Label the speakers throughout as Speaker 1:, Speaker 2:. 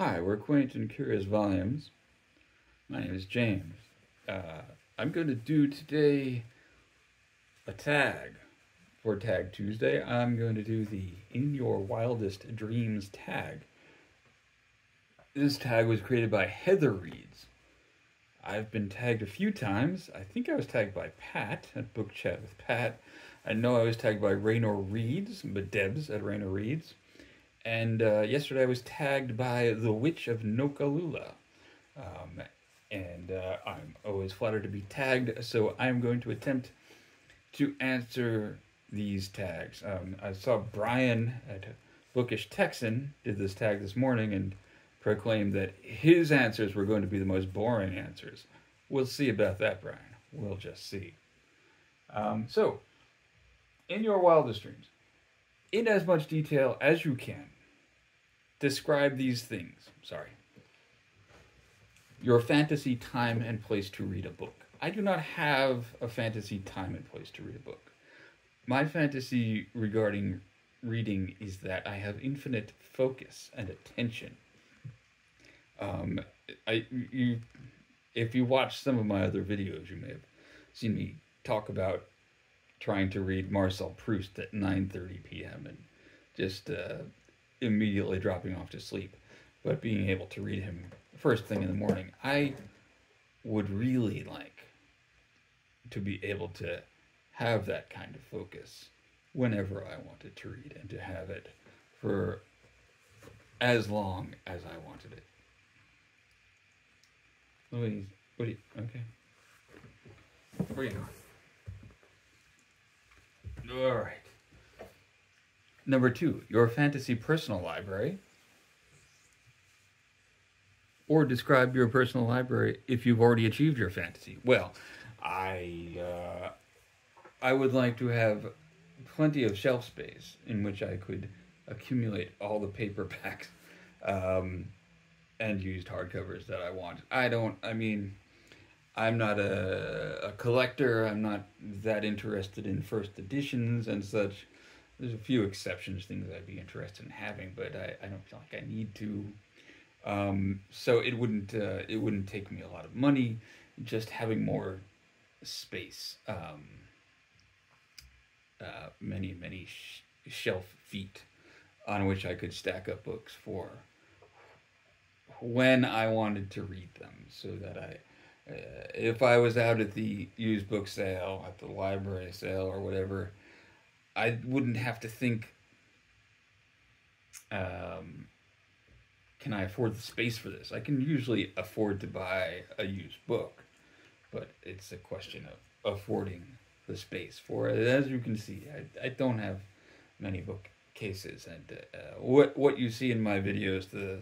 Speaker 1: Hi, we're Quaint and Curious Volumes. My name is James. I'm going to do today a tag. For Tag Tuesday, I'm going to do the In Your Wildest Dreams tag. This tag was created by Heather Reads. I've been tagged a few times. I think I was tagged by Pat at Book Chat with Pat. I know I was tagged by Raynor Reads, but Debs at Raynor Reads. And yesterday I was tagged by the Witch of Nokalula. I'm always flattered to be tagged, so I'm going to attempt to answer these tags. I saw Brian at Bookish Texan did this tag this morning and proclaimed that his answers were going to be the most boring answers. We'll see about that, Brian. We'll just see. So, in your wildest dreams, in as much detail as you can, describe these things. Sorry. Your fantasy time and place to read a book. I do not have a fantasy time and place to read a book. My fantasy regarding reading is that I have infinite focus and attention. If you watch some of my other videos, you may have seen me talk about trying to read Marcel Proust at 9:30 p.m. and just immediately dropping off to sleep, but being able to read him first thing in the morning. I would really like to be able to have that kind of focus whenever I wanted to read and to have it for as long as I wanted it. Louise, okay. Where are you going? All right. Number 2, your fantasy personal library. Or describe your personal library if you've already achieved your fantasy. Well, I would like to have plenty of shelf space in which I could accumulate all the paperbacks and used hardcovers that I want. I'm not a collector. I'm not that interested in first editions and such. There's a few exceptions, things I'd be interested in having, but I don't feel like I need to. So it wouldn't take me a lot of money, just having more space, many shelf feet on which I could stack up books for when I wanted to read them, so that if I was out at the used book sale, at the library sale or whatever, I wouldn't have to think, can I afford the space for this? I can usually afford to buy a used book, but it's a question of affording the space for it. As you can see, I don't have many bookcases, and what you see in my videos, the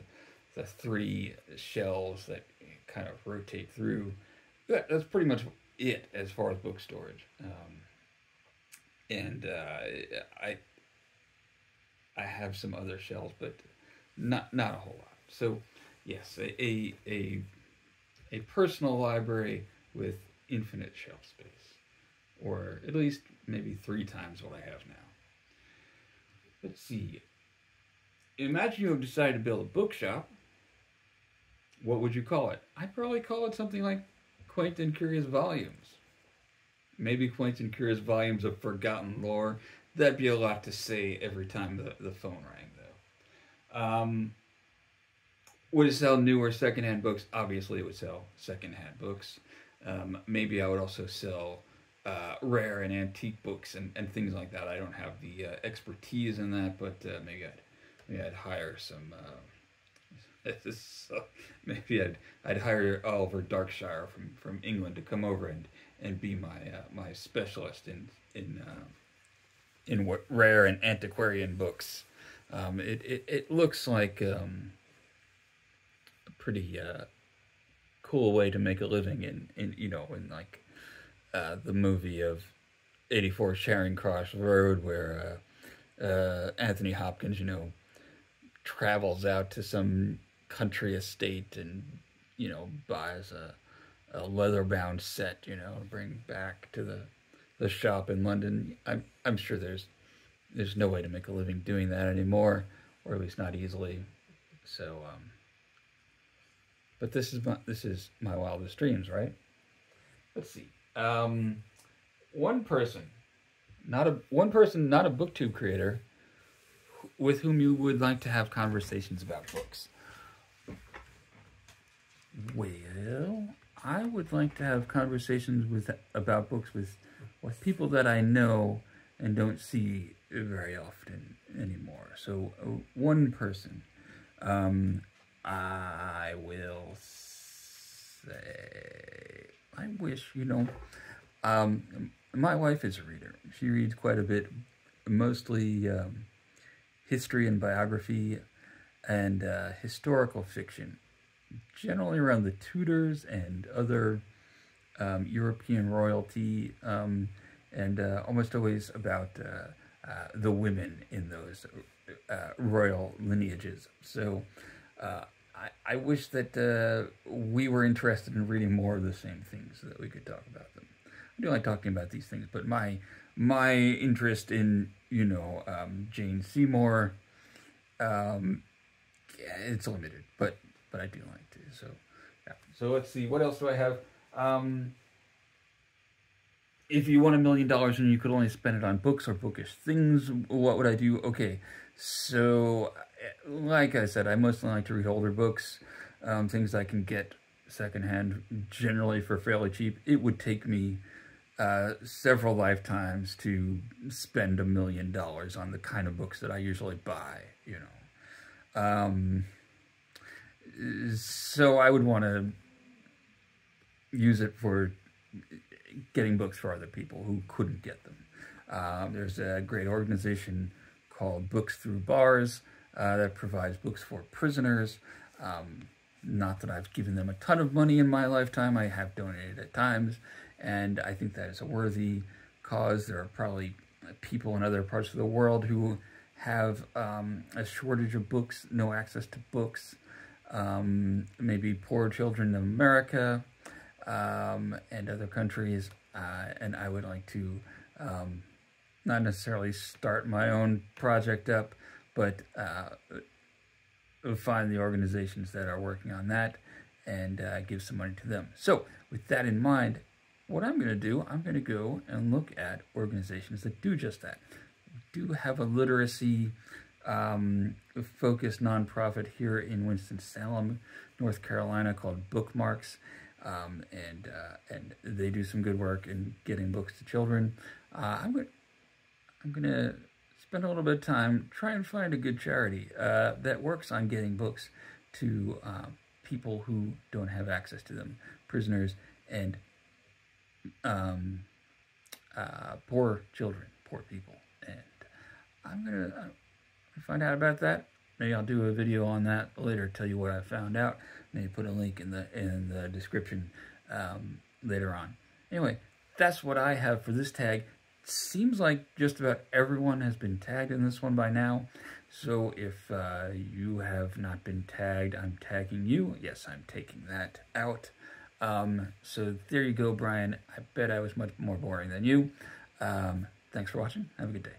Speaker 1: 3 shelves that kind of rotate through, that's pretty much it as far as book storage. I have some other shelves, but not a whole lot. So, yes, a personal library with infinite shelf space, or at least maybe 3 times what I have now. Let's see. Imagine you have decided to build a bookshop. What would you call it? I'd probably call it something like Quaint and Curious Volumes. Maybe Quaint and Curious Volumes of Forgotten Lore. That'd be a lot to say every time the phone rang, though. Would it sell new or secondhand books? Obviously, it would sell secondhand books. Maybe I would also sell rare and antique books and things like that. I don't have the expertise in that, but maybe I'd hire some. Maybe I'd hire Oliver Darkshire from England to come over and be my specialist in rare and antiquarian books. It looks like a pretty cool way to make a living in like the movie of 84 Charing Cross Road, where Anthony Hopkins travels out to some country estate and buys a leather-bound set to bring back to the shop in London. I'm sure there's no way to make a living doing that anymore, or at least not easily. So But this is my wildest dreams, right? Let's see. One person, not a Booktube creator, with whom you would like to have conversations about books. Well, I would like to have conversations about books with people that I know and don't see very often anymore. So one person, I will say, I wish, my wife is a reader. She reads quite a bit, mostly history and biography and historical fiction, generally around the Tudors and other European royalty, and almost always about the women in those royal lineages. So I wish that we were interested in reading more of the same things so that we could talk about them. I do like talking about these things, but my interest in, Jane Seymour, it's limited, but I do like to. So, yeah. So let's see, what else do I have? If you won $1 million and you could only spend it on books or bookish things, what would I do? Okay, so like I said, I mostly like to read older books, things I can get secondhand, generally for fairly cheap. It would take me several lifetimes to spend $1 million on the kind of books that I usually buy, So I would want to use it for getting books for other people who couldn't get them. There's a great organization called Books Through Bars that provides books for prisoners. Not that I've given them a ton of money in my lifetime. I have donated at times, and I think that is a worthy cause. There are probably people in other parts of the world who have a shortage of books, no access to books, maybe poor children in America, and other countries, and I would like to not necessarily start my own project up, but find the organizations that are working on that and give some money to them. So with that in mind, what I'm going to do, I'm going to go and look at organizations that do just that. We do have a literacy focused nonprofit here in Winston-Salem, North Carolina, called Bookmarks. And they do some good work in getting books to children. I'm going to spend a little bit of time, try and find a good charity that works on getting books to people who don't have access to them, prisoners and poor children, poor people. And I'm going to find out about that. Maybe I'll do a video on that later, tell you what I found out. Maybe put a link in the description later on. Anyway, that's what I have for this tag. Seems like just about everyone has been tagged in this one by now. So if you have not been tagged, I'm tagging you. Yes, I'm taking that out. So there you go, Brian. I bet I was much more boring than you. Thanks for watching. Have a good day.